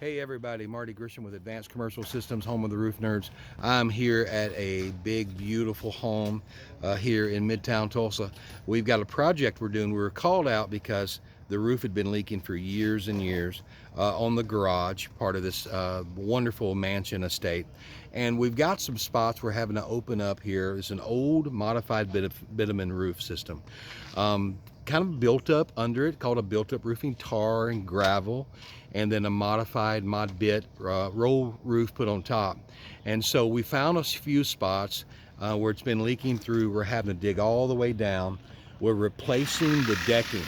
Hey everybody, Marty Grisham with Advanced Commercial Systems, home of the roof nerds. I'm here at a big, beautiful home here in Midtown Tulsa. We've got a project we're doing. We were called out because the roof had been leaking for years and years on the garage, part of this wonderful mansion estate. And we've got some spots we're having to open up here. It's an old modified bitumen roof system. Kind of built up under it, called a built-up roofing, tar and gravel, and then a modified mod bit roll roof put on top. And so we found a few spots where it's been leaking through. We're having to dig all the way down. We're replacing the decking.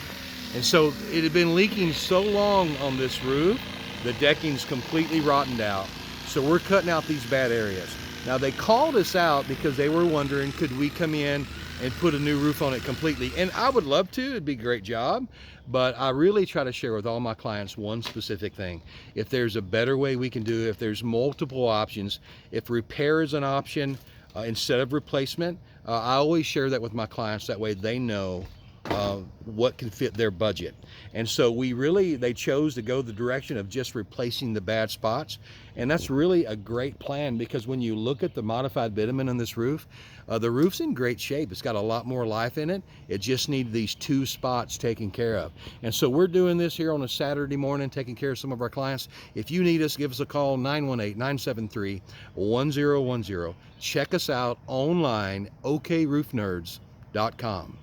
And so it had been leaking so long on this roof, the decking's completely rotted out. So we're cutting out these bad areas. Now they called us out because they were wondering, could we come in and put a new roof on it completely? And I would love to, it'd be a great job, but I really try to share with all my clients one specific thing. If there's a better way we can do it, if there's multiple options, if repair is an option instead of replacement, I always share that with my clients. That way they know what can fit their budget. And so they chose to go the direction of just replacing the bad spots. And that's really a great plan, because when you look at the modified bitumen on this roof, the roof's in great shape. It's got a lot more life in it. It just needs these two spots taken care of. And so we're doing this here on a Saturday morning, taking care of some of our clients. If you need us, give us a call, 918-973-1010. Check us out online, okroofnerds.com.